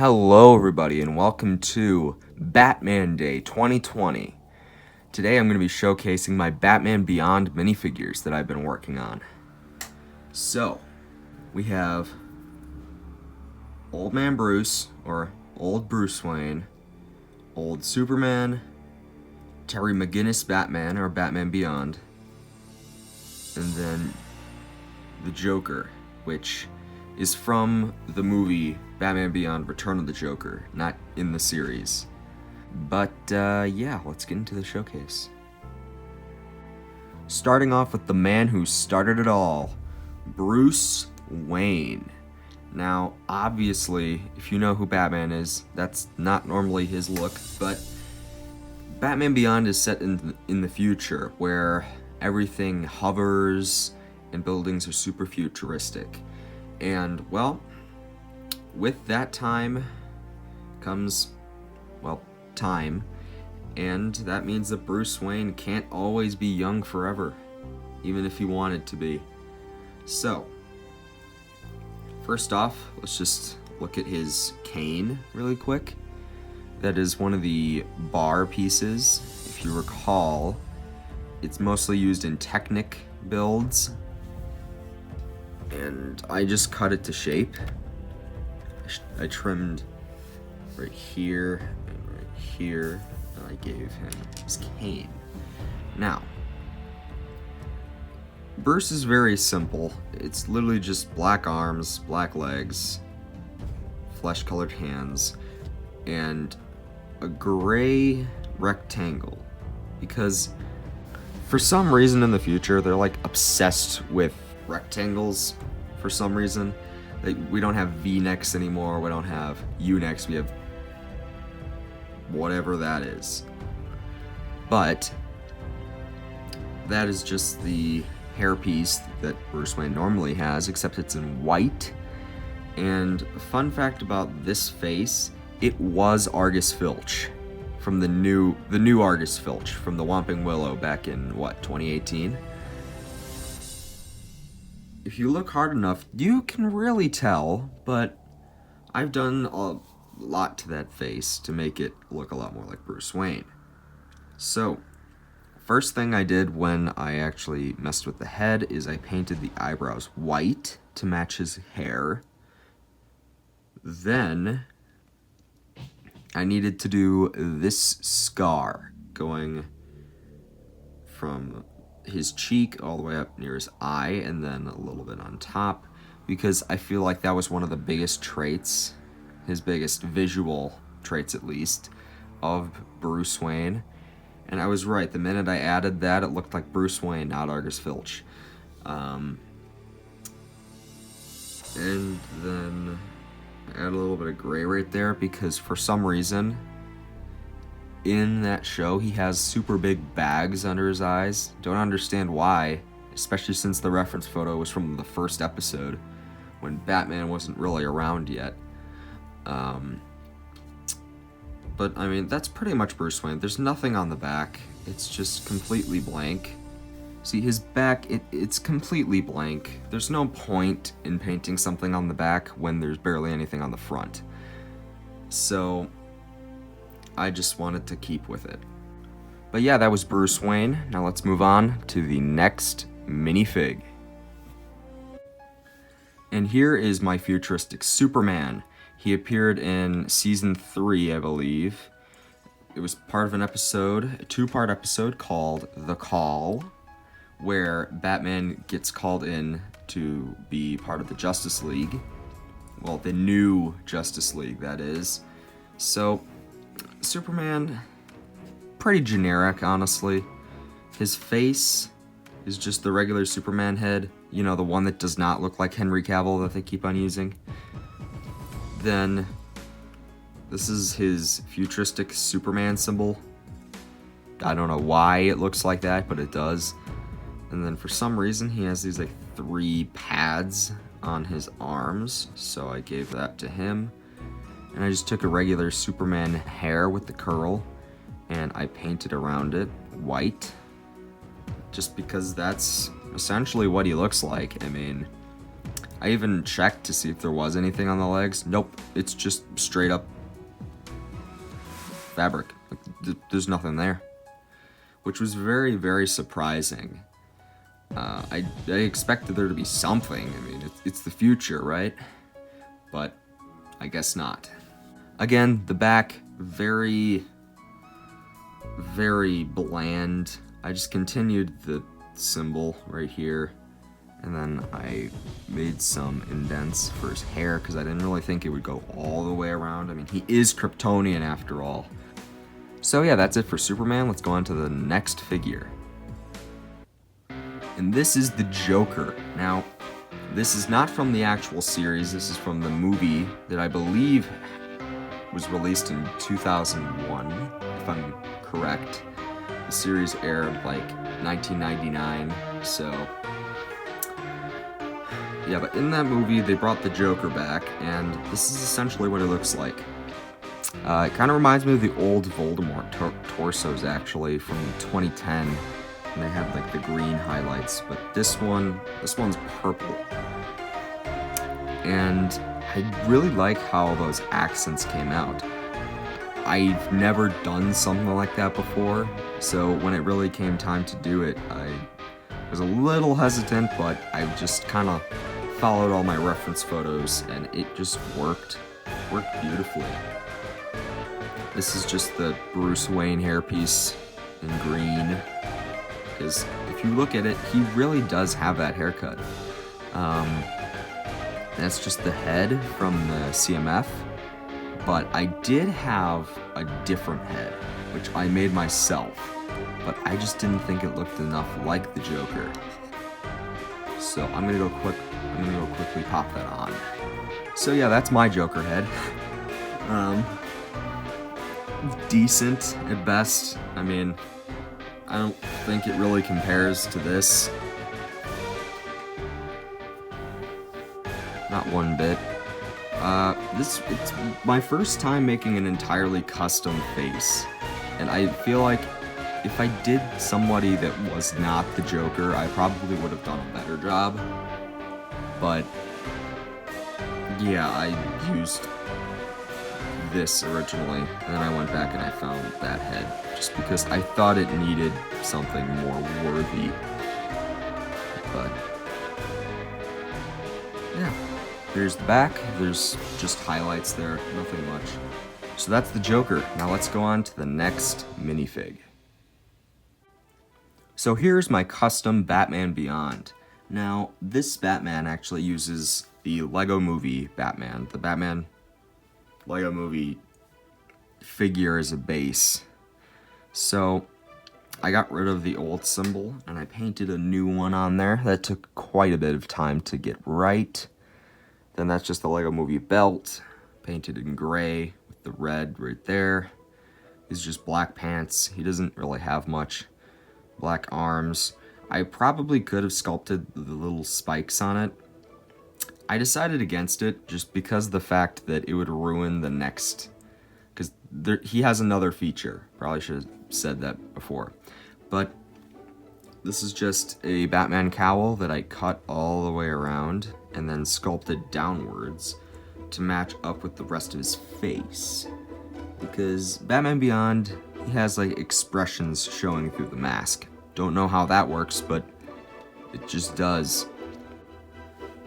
Hello everybody and welcome to Batman Day 2020. Today I'm going to be showcasing my Batman Beyond minifigures that I've been working on. So, we have Old Man Bruce, or Old Bruce Wayne, Old Superman, Terry McGinnis Batman, or Batman Beyond, and then the Joker, which is from the movie Batman Beyond Return of the Joker, not in the series. But yeah, let's get into the showcase. Starting off with the man who started it all, Bruce Wayne. Now, obviously, if you know who Batman is, that's not normally his look, but Batman Beyond is set in the future, where everything hovers and buildings are super futuristic. And, well, with that time comes, well, time. And that means that Bruce Wayne can't always be young forever, even if he wanted to be. So, first off, let's just look at his cane really quick. That is one of the bar pieces. If you recall, it's mostly used in Technic builds. And I just cut it to shape. I trimmed right here and right here, and I gave him his cane. Now, Bruce is very simple. It's literally just black arms, black legs, flesh-colored hands, and a gray rectangle. Because for some reason in the future, they're like obsessed with rectangles for some reason. We don't have V-necks anymore, we don't have U-necks, we have whatever that is. But that is just the hairpiece that Bruce Wayne normally has, except it's in white. And fun fact about this face, it was Argus Filch from the new Argus Filch from the Whomping Willow back in, what, 2018? If you look hard enough, you can really tell, but I've done a lot to that face to make it look a lot more like Bruce Wayne. So, first thing I did when I actually messed with the head is I painted the eyebrows white to match his hair. Then, I needed to do this scar going from his cheek all the way up near his eye and then a little bit on top, because I feel like that was one of the biggest traits, his biggest visual traits at least, of Bruce Wayne. And I was right, the minute I added that, it looked like Bruce Wayne, not Argus Filch. And then I add a little bit of gray right there, because for some reason in that show, he has super big bags under his eyes. Don't understand why, especially since the reference photo was from the first episode, when Batman wasn't really around yet. But, I mean, that's pretty much Bruce Wayne. There's nothing on the back. It's just completely blank. See, his back, it's completely blank. There's no point in painting something on the back when there's barely anything on the front. So I just wanted to keep with it. But yeah, that was Bruce Wayne. Now let's move on to the next minifig. And here is my futuristic Superman. He appeared in season 3, I believe. It was part of an episode, a 2-part episode called The Call, where Batman gets called in to be part of the Justice League. Well, the new Justice League, that is. So, Superman, pretty generic, honestly. His face is just the regular Superman head, you know, the one that does not look like Henry Cavill that they keep on using. Then, this is his futuristic Superman symbol. I don't know why it looks like that, but it does. And then for some reason, he has these like 3 pads on his arms, so I gave that to him. And I just took a regular Superman hair with the curl, and I painted around it white, just because that's essentially what he looks like. I mean, I even checked to see if there was anything on the legs. Nope, it's just straight up fabric. Like, there's nothing there, which was very, very surprising. I expected there to be something. I mean, it's the future, right? But I guess not. Again, the back, very, very bland. I just continued the symbol right here, and then I made some indents for his hair because I didn't really think it would go all the way around. I mean, he is Kryptonian after all. So yeah, that's it for Superman. Let's go on to the next figure. And this is the Joker. Now, this is not from the actual series. This is from the movie that I believe was released in 2001, if I'm correct. The series aired like 1999, so yeah, but in that movie they brought the Joker back, and this is essentially what it looks like. It kind of reminds me of the old Voldemort torsos, actually, from 2010, and they had like the green highlights, but this one's purple. And I really like how those accents came out. I've never done something like that before, so when it really came time to do it, I was a little hesitant, but I just kind of followed all my reference photos, and it just worked beautifully. This is just the Bruce Wayne hairpiece in green, because if you look at it, he really does have that haircut. That's just the head from the CMF, but I did have a different head, which I made myself, but I just didn't think it looked enough like the Joker. So I'm gonna go quickly pop that on. So yeah, that's my Joker head. Decent at best. I mean, I don't think it really compares to this. Not one bit. It's my first time making an entirely custom face, and I feel like if I did somebody that was not the Joker, I probably would have done a better job. But yeah, I used this originally, and then I went back and I found that head, just because I thought it needed something more worthy. But yeah. Here's the back, there's just highlights there, nothing much. So that's the Joker. Now let's go on to the next minifig. So here's my custom Batman Beyond. Now, this Batman actually uses the Lego Movie Batman, the Batman Lego Movie figure as a base. So I got rid of the old symbol and I painted a new one on there. That took quite a bit of time to get right. Then that's just the Lego Movie belt, painted in gray with the red right there. These are just black pants. He doesn't really have much. Black arms. I probably could have sculpted the little spikes on it. I decided against it just because of the fact that it would ruin the next, because he has another feature. Probably should have said that before. But this is just a Batman cowl that I cut all the way around and then sculpted downwards to match up with the rest of his face. Because Batman Beyond, he has like expressions showing through the mask. Don't know how that works, but it just does.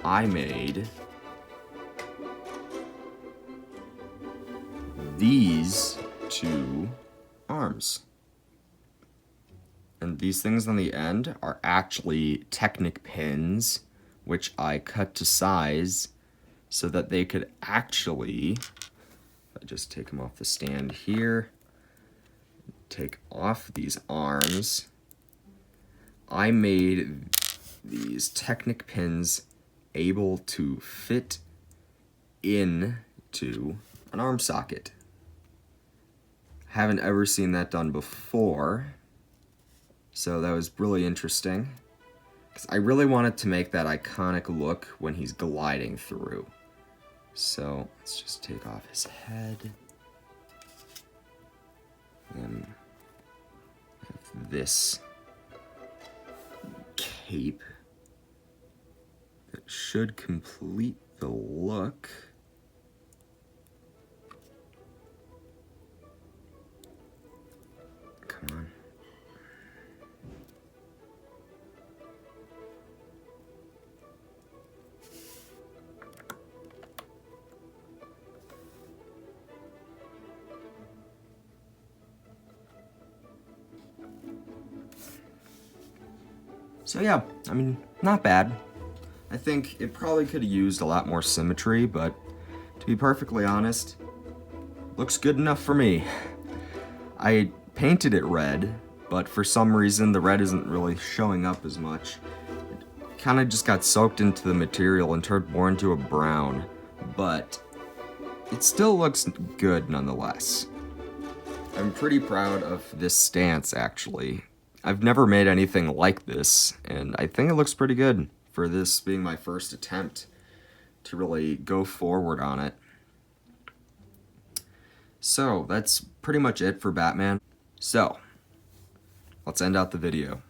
I made these two arms. And these things on the end are actually Technic pins, which I cut to size so that they could actually, if I just take them off the stand here, take off these arms, I made these Technic pins able to fit into an arm socket. Haven't ever seen that done before, so that was really interesting. Because I really wanted to make that iconic look when he's gliding through. So let's just take off his head. And have this cape That should complete the look. Come on. So yeah, I mean, not bad. I think it probably could have used a lot more symmetry, but to be perfectly honest, looks good enough for me. I painted it red, but for some reason the red isn't really showing up as much. It kind of just got soaked into the material and turned more into a brown, but it still looks good nonetheless. I'm pretty proud of this stance, actually. I've never made anything like this, and I think it looks pretty good for this being my first attempt to really go forward on it. So, that's pretty much it for Batman. So, let's end out the video.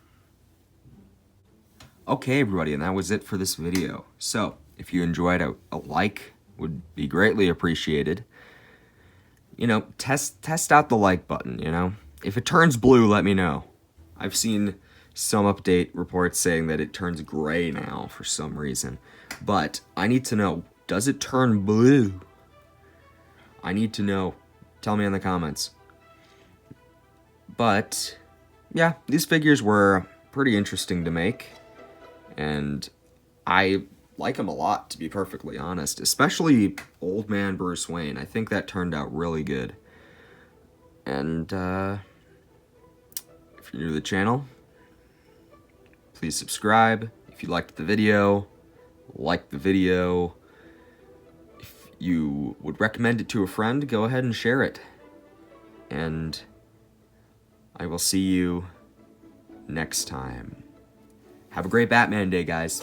Okay, everybody, and that was it for this video. So, if you enjoyed, a like would be greatly appreciated. You know, test out the like button, you know? If it turns blue, let me know. I've seen some update reports saying that it turns gray now for some reason. But I need to know, does it turn blue? I need to know. Tell me in the comments. But, yeah, these figures were pretty interesting to make. And I like them a lot, to be perfectly honest. Especially Old Man Bruce Wayne. I think that turned out really good. And, if you're new to the channel, please subscribe. If you liked the video, like the video. If you would recommend it to a friend, go ahead and share it. And I will see you next time. Have a great Batman Day, guys.